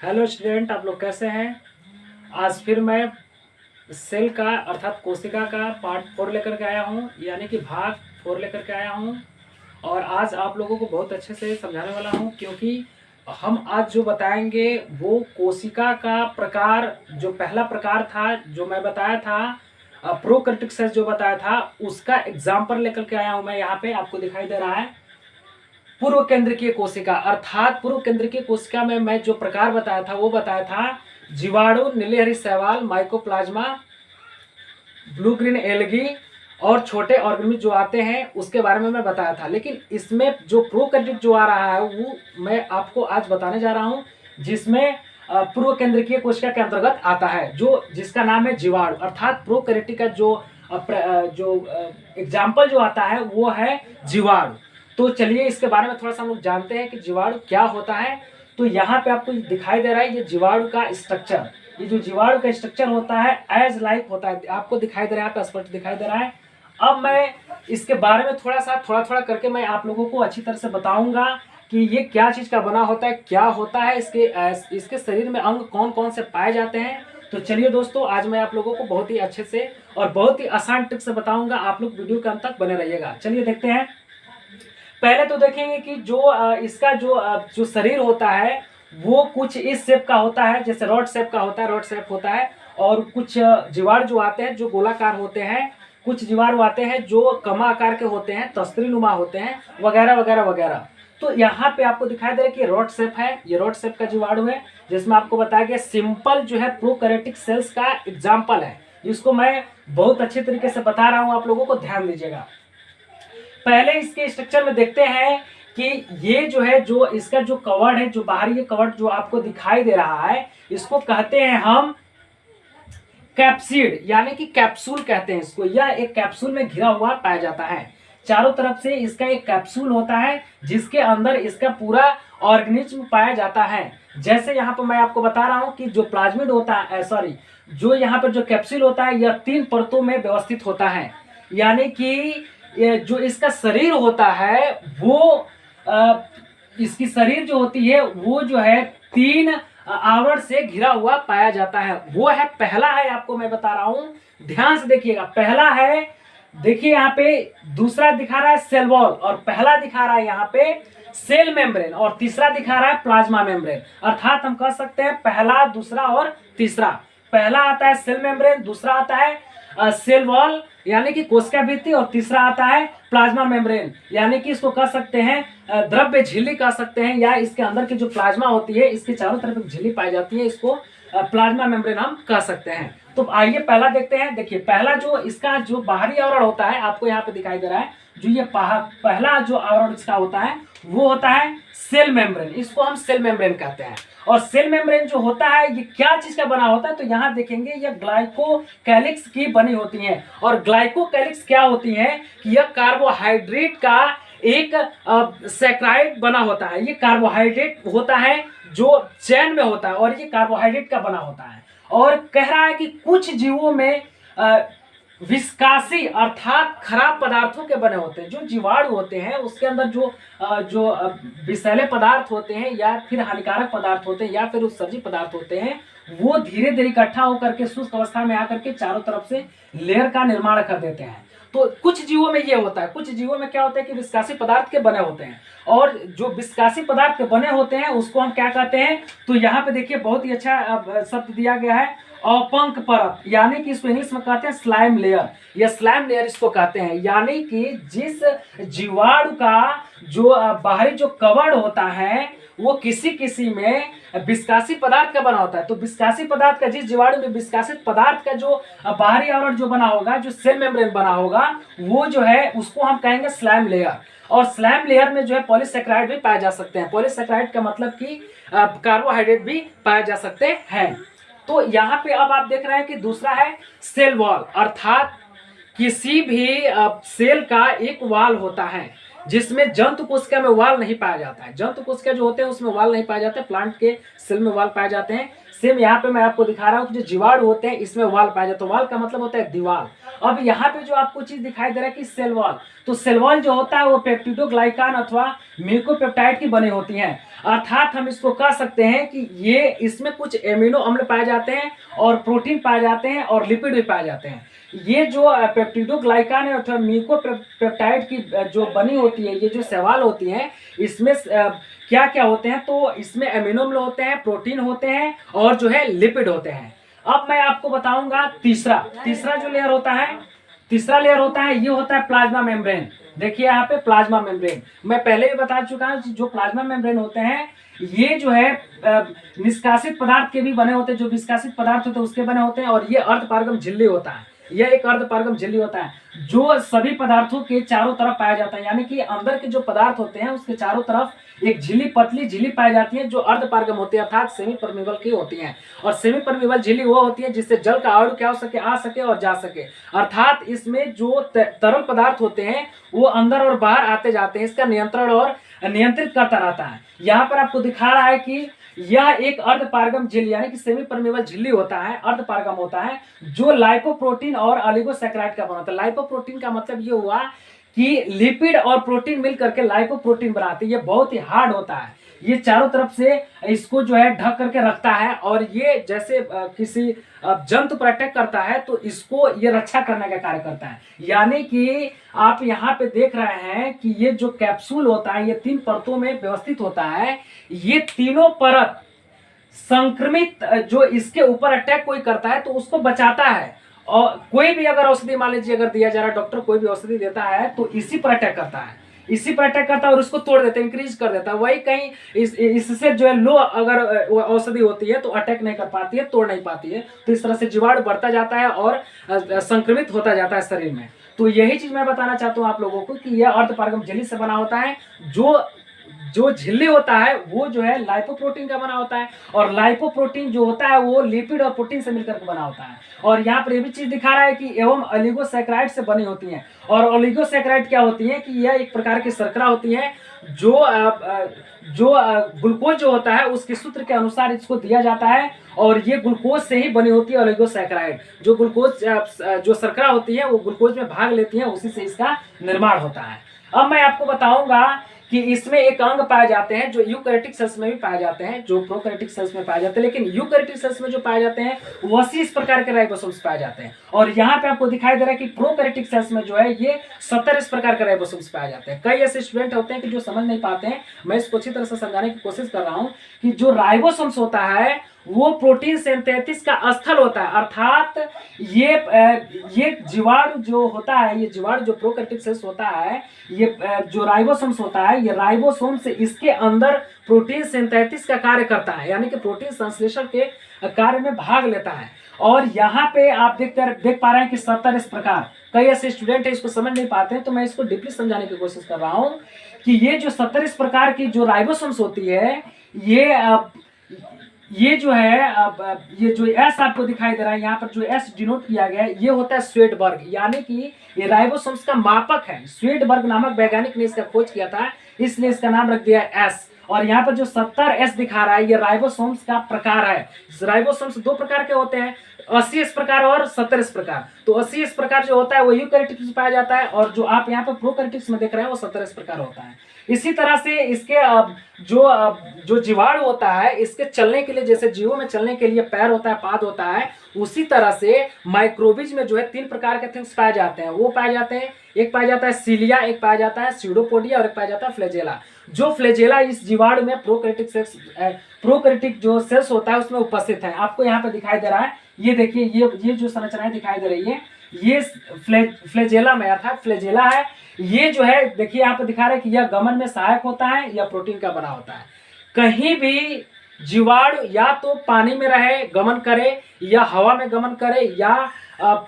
Hello student, आप लोग कैसे हैं। आज फिर मैं सेल का अर्थात कोशिका का पार्ट 4 लेकर के आया हूं, यानी कि भाग 4 लेकर के आया हूं। और आज आप लोगों को बहुत अच्छे से समझाने वाला हूं, क्योंकि हम आज जो बताएंगे वो कोशिका का प्रकार, जो पहला प्रकार था जो मैं बताया था, प्रोकैरियोटिक सेल जो बताया था, उसका एग्जाम्पल लेकर के आया हूं। मैं यहाँ पे आपको दिखाई दे रहा है पूर्व केंद्रकीय कोशिका, अर्थात पूर्व केंद्रकीय कोशिका में मैं जो प्रकार बताया था वो बताया था जीवाणु, नीली हरी शैवाल, माइकोप्लाज्मा, ब्लू ग्रीन एल्गी और छोटे ऑर्गेनिज्म जो आते हैं उसके बारे में मैं बताया था। लेकिन इसमें जो प्रोकैरियोटिक जो आ रहा है वो मैं आपको आज बताने जा रहा हूं, जिसमें पूर्व केंद्रकीय कोशिका के अंतर्गत आता है, जो जिसका नाम है जीवाणु। अर्थात प्रोकैरियोटिक का जो एग्जाम्पल जो आता है वो है जीवाणु। तो चलिए इसके बारे में थोड़ा सा हम लोग जानते हैं कि जीवाणु क्या होता है। तो यहाँ पे आपको दिखाई दे रहा है ये जीवाणु का स्ट्रक्चर। ये जो जीवाणु का स्ट्रक्चर होता है एज लाइक होता है, आपको दिखाई दे रहा है, स्पष्ट दिखाई दे रहा है। अब मैं इसके बारे में थोड़ा करके मैं आप लोगों को अच्छी तरह से बताऊंगा कि ये क्या चीज का बना होता है, क्या होता है, इसके शरीर में अंग कौन कौन से पाए जाते हैं। तो चलिए दोस्तों, आज मैं आप लोगों को बहुत ही अच्छे से और बहुत ही आसान ट्रिक से बताऊंगा। आप लोग वीडियो के अंत तक बने रहिएगा। चलिए देखते हैं। पहले तो देखेंगे कि इसका जो शरीर होता है वो कुछ इस शेप का होता है, जैसे रॉड शेप का होता है, रॉड शेप होता है। और कुछ जीवाणु जो आते हैं जो गोलाकार होते हैं, कुछ जीवाणु आते हैं जो कमा आकार के होते हैं, तस्तरी नुमा होते हैं, वगैरह वगैरह वगैरह। तो यहाँ पे आपको दिखाई दे रहा है कि रॉड शेप है, ये रॉड शेप का जीवाणु है, जिसमें आपको बताया गया सिंपल जो है प्रोकैरियोटिक सेल्स का एग्जाम्पल है। इसको मैं बहुत अच्छे तरीके से बता रहा हूँ, आप लोगों को ध्यान दीजिएगा। पहले इसके स्ट्रक्चर में देखते हैं कि ये जो है, जो इसका जो कवड है, जो बाहरी कवड जो आपको दिखाई दे रहा है, इसको कहते हैं हम कैप्सिड, यानी कि कैप्सूल कहते हैं इसको। यह एक कैप्सूल में घिरा हुआ पाया जाता है। चारों तरफ से इसका एक कैप्सूल होता है जिसके अंदर इसका पूरा ऑर्गेनिज्म पाया जाता है। जैसे यहाँ पर मैं आपको बता रहा हूँ कि जो प्लाज्मिड होता है, सॉरी, जो यहाँ पर जो कैप्सूल होता है यह 3 परतों में व्यवस्थित होता है। यानी कि जो इसका शरीर होता है वो इसकी शरीर जो होती है वो जो है 3 आवरण से घिरा हुआ पाया जाता है। वो है, पहला है, आपको मैं बता रहा हूं, ध्यान से देखिएगा। पहला है, देखिए यहाँ पे दूसरा दिखा रहा है सेल वॉल, और पहला दिखा रहा है यहाँ पे सेल मेम्ब्रेन, और तीसरा दिखा रहा है प्लाज्मा मेम्ब्रेन। अर्थात हम कह सकते हैं पहला, दूसरा और तीसरा। पहला आता है सेल मेम्ब्रेन, दूसरा आता है सेल वॉल यानी कि कोशिका भित्ति, और तीसरा आता है प्लाज्मा मेम्ब्रेन, यानी कि इसको कह सकते हैं द्रव्य झिल्ली कह सकते हैं, या इसके अंदर की जो प्लाज्मा होती है इसके चारों तरफ एक झिल्ली पाई जाती है, इसको प्लाज्मा मेम्ब्रेन हम कह सकते हैं। तो आइए पहला देखते हैं। देखिए पहला जो इसका जो बाहरी आवरण होता है, आपको यहाँ पे दिखाई दे रहा है, जो ये पहला जो आवरण इसका होता है वो होता है सेल मेम्ब्रेन। इसको हम सेल मेम्ब्रेन कहते हैं। और सेल मेम्ब्रेन जो होता है ये क्या चीज का बना होता है, तो यहाँ देखेंगे ये ग्लाइकोकैलिक्स की बनी होती है। और ग्लाइकोकैलिक्स क्या होती है कि यह कार्बोहाइड्रेट का एक सैकराइड बना होता है। ये कार्बोहाइड्रेट होता है जो चैन में होता है, और ये कार्बोहाइड्रेट का बना होता है। और कह रहा है कि कुछ जीवों में विस्कासी अर्थात खराब पदार्थों के बने होते हैं। जो जीवाणु होते हैं उसके अंदर जो विषैले पदार्थ होते हैं, या फिर हानिकारक पदार्थ होते हैं, या फिर उत्सर्जी पदार्थ होते हैं, वो धीरे धीरे इकट्ठा होकर के शुष्क अवस्था में आकर के चारों तरफ से लेयर का निर्माण कर देते हैं। तो कुछ जीवों में ये होता है, कुछ जीवों में क्या होता है कि विस्कासी पदार्थ के बने होते हैं। और जो विस्कासी पदार्थ के बने होते हैं उसको हम क्या कहते हैं, तो यहाँ पे देखिए बहुत ही अच्छा शब्द दिया गया है, अपंक परत, यानी कि इसको इंग्लिश में कहते हैं स्लाइम लेयर, या स्लाइम लेयर इसको कहते हैं। यानी कि जिस जीवाणु का जो बाहरी जो कवड होता है वो किसी किसी में विस्कासी पदार्थ का बना होता है। तो विस्कासी पदार्थ का, जिस जीवाणु में विस्कासी पदार्थ का जो बाहरी आवरण जो बना होगा, जो सेल मेम्ब्रेन बना होगा, वो जो है उसको हम कहेंगे स्लाइम लेयर। और स्लाइम लेयर में जो है पॉलीसेकेराइड भी पाए जा सकते हैं। पॉलीसेकेराइड का मतलब कि कार्बोहाइड्रेट भी पाए जा सकते हैं। तो यहाँ पे अब आप देख रहे हैं कि दूसरा है सेल वॉल, अर्थात किसी भी सेल का एक वाल होता है जिसमें जंतु कोशिका में वाल नहीं पाया जाता है। जंतु कोशिका जो होते हैं उसमें वाल नहीं पाए जाते, प्लांट के सेल में वाल पाए जाते हैं। सेम यहाँ पे मैं आपको दिखा रहा हूँ कि जो जीवाणु होते हैं इसमें वाल पाया जाता है। तो वाल का मतलब होता है दीवार। अब यहाँ पे जो आपको चीज दिखाई दे रहा है कि सेल वॉल, तो सेल वॉल जो होता है वो पेप्टिडोग्लाइकान अथवा म्यूकोपेप्टाइड की बनी होती हैं। अर्थात हम इसको कह सकते हैं कि ये इसमें कुछ एमिनो अम्ल पाए जाते हैं और प्रोटीन पाए जाते हैं और लिपिड भी पाए जाते हैं। ये जो पेप्टिडोग्लाइकान है अथवा म्यूकोपेप्टाइड की जो बनी होती है, ये जो शैवाल होती है, इसमें क्या क्या होते हैं, तो इसमें एमिनो अम्ल होते हैं, प्रोटीन होते हैं और जो है लिपिड होते हैं। अब मैं आपको बताऊंगा तीसरा जो लेयर होता है, तीसरा लेयर होता है, ये होता है प्लाज्मा मेम्ब्रेन। देखिए यहाँ पे प्लाज्मा मेम्ब्रेन मैं पहले भी बता चुका हूँ। जो प्लाज्मा मेम्ब्रेन होते हैं ये जो है निष्कासित पदार्थ के भी बने होते हैं, जो निष्कासित पदार्थ होते हैं उसके बने होते हैं। और ये अर्धपारगम झिल्ली होता है, यह एक अर्धपारगम झिल्ली होता है जो सभी पदार्थों के चारों तरफ पाया जाता है। यानी कि अंदर के जो पदार्थ होते हैं उसके चारों तरफ एक झिल्ली, पतली झिल्ली पाई जाती है जो अर्धपारगम होती है, अर्थात सेमी परमेबल की होती है। और सेमी परमेबल झिल्ली वो होती है जिससे जल का अणु क्या हो सके, आ सके और जा सके। अर्थात इसमें जो तरल पदार्थ होते हैं वो अंदर और बाहर आते जाते हैं, इसका नियंत्रण और नियंत्रित करता रहता है। यहाँ पर आपको दिखा रहा है कि यह एक अर्धपारगम झिल्ली यानी कि सेमी परमेबल झिल्ली होता है, अर्धपारगम होता है, जो लाइपोप्रोटीन और ऑलिगोसैकेराइड का बना होता है। लाइपोप्रोटीन का मतलब ये हुआ कि लिपिड और प्रोटीन मिल करके लाइपोप्रोटीन बनाते हैं। ये बहुत ही हार्ड होता है, ये चारों तरफ से इसको जो है ढक करके रखता है और ये जैसे किसी जंतु पर अटैक करता है तो इसको ये रक्षा करने का कार्य करता है। यानी कि आप यहाँ पे देख रहे हैं कि ये जो कैप्सूल होता है ये 3 परतों में व्यवस्थित होता है। ये तीनों परत संक्रमित जो इसके ऊपर अटैक कोई करता है तो उसको बचाता है। और कोई भी अगर औषधि मान लीजिए अगर दिया जा रहा है, डॉक्टर कोई भी औषधि देता है तो इसी पर अटैक करता है, इसी पर अटैक करता है और उसको तोड़ देता है, इंक्रीज कर देता है। वही कहीं इससे जो है लो अगर औषधि होती है तो अटैक नहीं कर पाती है, तोड़ नहीं पाती है। तो इस तरह से जीवाणु बढ़ता जाता है और संक्रमित होता जाता है शरीर में। तो यही चीज मैं बताना चाहता हूँ आप लोगों को कि यह अर्धपारगम झिल्ली से बना होता है। जो झिल्ली होता है वो जो है लाइपोप्रोटीन का बना होता है और लाइपोप्रोटीन जो होता है वो लिपिड और प्रोटीन से मिलकर के बना होता है। और यहाँ पर ये भी चीज दिखा रहा है कि एवं ओलिगोसैकेराइड से बनी होती हैं। और ओलिगोसैकेराइड क्या होती है कि यह एक प्रकार की शर्करा होती है जो ग्लूकोज जो होता है उसके सूत्र के अनुसार इसको दिया जाता है और ये ग्लूकोज से ही बनी होती है ओलिगोसैकेराइड। जो ग्लूकोज जो शर्करा होती है वो ग्लूकोज में भाग लेती है, उसी से इसका निर्माण होता है। अब मैं आपको बताऊंगा कि इसमें एक अंग पाए जाते हैं जो यूकैरियोटिक सेल्स में भी पाए जाते हैं, जो प्रोकैरियोटिक सेल्स में पाए जाते हैं, लेकिन यूकैरियोटिक सेल्स में जो पाए जाते हैं वो 80 इस प्रकार के राइबोसोम्स पाए जाते हैं। और यहाँ पे आपको दिखाई दे रहा है कि प्रोकैरियोटिक सेल्स में जो है ये 70 इस प्रकार के राइबोसोम्स पाए जाते हैं। कई ऐसे स्टूडेंट होते हैं कि जो समझ नहीं पाते हैं, मैं इसको अच्छी तरह से समझाने की कोशिश कर रहा हूँ कि जो राइबोसोम्स होता है वो प्रोटीन सिंथेसिस का स्थल होता है। अर्थात ये जीवाणु जो होता है, ये जीवाणु जो प्रोकैरियोटिक सेल्स होता है, ये जो राइबोसोम्स होता है, ये राइबोसोम से इसके अंदर प्रोटीन सिंथेसिस का कार्य करता है, यानी कि प्रोटीन संश्लेषण के कार्य में भाग लेता है। और यहाँ पे आप देख पा रहे हैं कि 70 इस प्रकार, कई ऐसे स्टूडेंट है इसको समझ नहीं पाते हैं, तो मैं इसको डीपली समझाने की कोशिश कर रहा हूँ कि ये जो 70 इस प्रकार की जो राइबोसोम्स होती है, ये जो है ये जो एस आपको दिखाई दे रहा है, यहाँ पर जो एस डिनोट किया गया है, ये होता है स्वेडबर्ग, यानी कि ये राइबोसोम्स का मापक है। स्वेडबर्ग नामक वैज्ञानिक ने इसका खोज किया था, इसलिए इसका नाम रख दिया एस। और यहाँ पर जो 70 एस दिखा रहा है ये राइबोसोम्स का प्रकार है। राइबोसोम्स 2 प्रकार के होते हैं, 80 इस प्रकार और 70 इस प्रकार। तो 80 इस प्रकार जो होता है वो यूकैरियोटिक में पाया जाता है और जो आप यहाँ पर प्रोकैरियोटिक में देख रहे हैं वो 70 इस प्रकार होता है। इसी तरह से इसके जो जीवाणु होता है इसके चलने के लिए, जैसे जीवों में चलने के लिए पैर होता है, पाद होता है, उसी तरह से माइक्रोबीज में जो है 3 प्रकार के थिंग्स पाए जाते हैं। वो पाए जाते हैं, एक पाया जाता है सीलिया, एक पाया जाता है स्यूडोपोडिया और एक पाया जाता है फ्लैजेला। जो फ्लैजेला इस जीवाणु में प्रोकैरियोटिक जो सेल्स होता है उसमें उपस्थित है। आपको यहाँ पे दिखाई दे रहा है, ये देखिए ये जो संरचनाएं दिखाई दे रही है ये फ्लैजेला में, अर्थात फ्लैजेला है। ये जो है देखिए यहाँ पे दिखा रहे हैं कि यह गमन में सहायक होता है या प्रोटीन का बना होता है। कहीं भी जीवाणु या तो पानी में रहे गमन करे या हवा में गमन करे या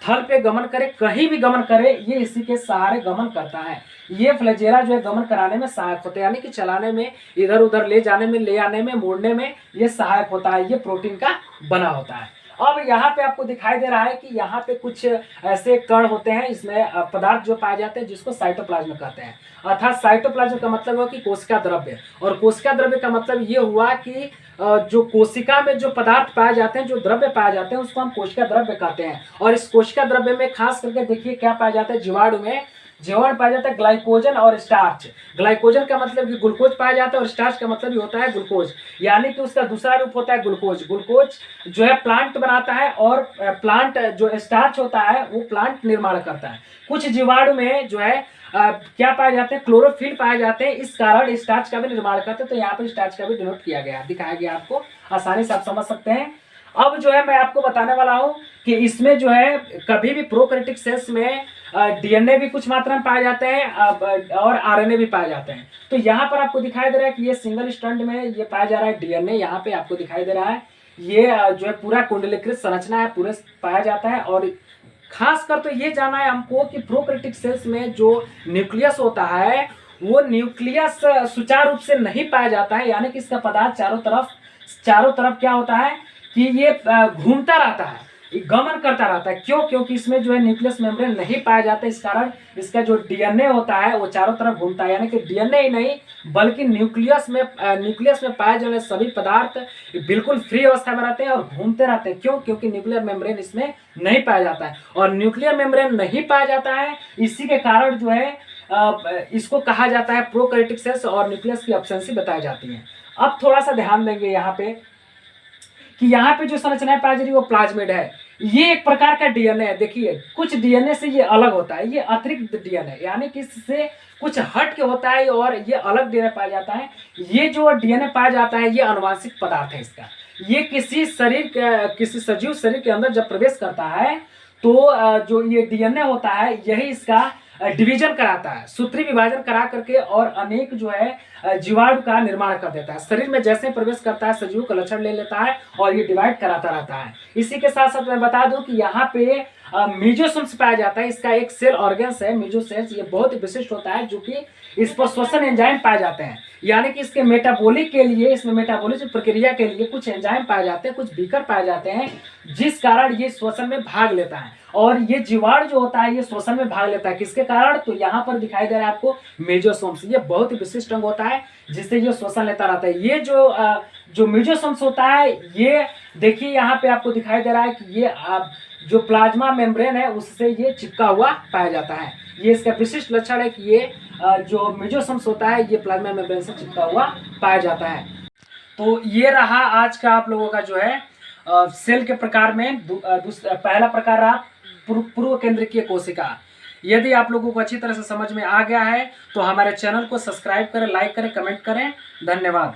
थल पे गमन करे, कहीं भी गमन करे, ये इसी के सहारे गमन करता है। ये फ्लैजेला जो है गमन कराने में सहायक होता है, यानी कि चलाने में, इधर उधर ले जाने में, ले आने में, मोड़ने में ये सहायक होता है। ये प्रोटीन का बना होता है। अब यहाँ पे आपको दिखाई दे रहा है कि यहाँ पे कुछ ऐसे कण होते हैं, इसमें पदार्थ जो पाए जाते हैं जिसको साइटोप्लाज्म कहते हैं। अर्थात साइटोप्लाज्म का मतलब हुआ कि कोशिका द्रव्य, और कोशिका द्रव्य का मतलब ये हुआ कि जो कोशिका में जो पदार्थ पाए जाते हैं, जो द्रव्य पाए जाते हैं, उसको हम कोशिका द्रव्य कहते हैं। और इस कोशिका द्रव्य में खास करके देखिए क्या पाया जाता है, जीवाणु में जीवाणु पाया जाता है ग्लाइकोजन और स्टार्च। ग्लाइकोजन का मतलब कि ग्लूकोज पाया जाता है और स्टार्च का मतलब ये होता है ग्लूकोज, यानी कि उसका दूसरा रूप होता है ग्लूकोज। ग्लूकोज जो है प्लांट बनाता है और प्लांट जो स्टार्च होता है वो प्लांट निर्माण करता है। कुछ जीवाणु में जो है क्या पाए जाते हैं, क्लोरोफिल पाए जाते हैं, इस कारण स्टार्च का भी निर्माण करते हैं। तो यहाँ पर स्टार्च का भी डिनोट किया गया, दिखाया गया, आपको आसानी से आप समझ सकते हैं। अब जो है मैं आपको बताने वाला हूं कि इसमें जो है कभी भी प्रोकैरियोटिक सेल्स में डीएनए भी कुछ मात्रा में पाए जाते हैं और आरएनए भी पाए जाते हैं। तो यहाँ पर आपको दिखाई दे रहा है कि ये सिंगल स्ट्रैंड में ये पाया जा रहा है डीएनए, यहाँ पे आपको दिखाई दे रहा है। ये जो है पूरा कुंडलीकृत संरचना है, पूरे पाया जाता है। और खासकर तो ये जानना है हमको कि प्रोकैरियोटिक सेल्स में जो न्यूक्लियस होता है वो न्यूक्लियस सुचारू रूप से नहीं पाया जाता है, यानी कि इसका पदार्थ चारों तरफ क्या होता है कि ये घूमता रहता है, गमन करता रहता है। क्यों? क्योंकि इसमें जो है न्यूक्लियस मेम्ब्रेन नहीं पाया जाता, इस कारण इसका जो डीएनए होता है वो चारों तरफ घूमता है। यानी कि डीएनए ही नहीं बल्कि न्यूक्लियस में पाए जाने सभी पदार्थ बिल्कुल फ्री अवस्था में रहते हैं और घूमते रहते हैं। क्यों? क्योंकि न्यूक्लियर मेम्ब्रेन इसमें नहीं पाया जाता है। और न्यूक्लियर मेम्ब्रेन नहीं पाया जाता है, इसी के कारण जो है इसको कहा जाता है प्रोकैरियोटिक सेल्स और न्यूक्लियस की एब्सेंसी बताई जाती है। अब थोड़ा सा ध्यान देंगे यहाँ पे कि यहाँ पे जो संरचनाएं पाई जा रही है वो प्लाज्मिड है। ये एक प्रकार का डीएनए है। देखिए कुछ डीएनए से ये अलग होता है, ये अतिरिक्त डीएनए यानी कि इससे कुछ हट के होता है और ये अलग डीएनए पाया जाता है। ये जो डीएनए पाया जाता है ये अनुवांशिक पदार्थ है इसका। ये किसी सजीव शरीर के अंदर जब प्रवेश करता है तो जो ये डीएनए होता है यही इसका डिवीजन कराता है, सूत्री विभाजन करा करके और अनेक जो है जीवाणु का निर्माण कर देता है। शरीर में जैसे प्रवेश करता है सजीव का लक्षण ले लेता है और ये डिवाइड कराता रहता है। इसी के साथ साथ मैं बता दूं कि यहाँ पे मीजोसोम्स पाया जाता है। इसका एक सेल ऑर्गन्स है मीजोसेल्स, ये बहुत ही विशिष्ट होता है जो कि इस पर श्वसन एंजाइम पाए जाते हैं। यानी कि इसके मेटाबॉलिक के लिए, इसमें मेटाबॉलिज्म प्रक्रिया के लिए कुछ एंजाइम पाए जाते हैं, कुछ बीकर पाए जाते हैं, जिस कारण ये श्वसन में भाग लेता है। और ये जीवाणु जो होता है ये श्वसन में भाग लेता है, किसके कारण? तो यहाँ पर दिखाई दे रहा है आपको मेजोसोम्स। ये बहुत ही विशिष्ट अंग होता है जिससे ये श्वसन लेता रहता है। ये जो मेजोसोम्स होता है ये देखिए यहाँ पे आपको दिखाई दे रहा है कि ये जो प्लाज्मा मेम्ब्रेन है उससे ये चिपका हुआ पाया जाता है। ये इसका विशिष्ट लक्षण है कि ये जो मेजोसोम्स होता है ये प्लाज्मा मेम्ब्रेन से चिपका हुआ पाया जाता है। तो ये रहा आज का आप लोगों का जो है सेल के प्रकार में पहला प्रकार रहा पूर्व केंद्रकीय कोशिका। यदि आप लोगों को अच्छी तरह से समझ में आ गया है तो हमारे चैनल को सब्सक्राइब करें, लाइक करें, कमेंट करें। धन्यवाद।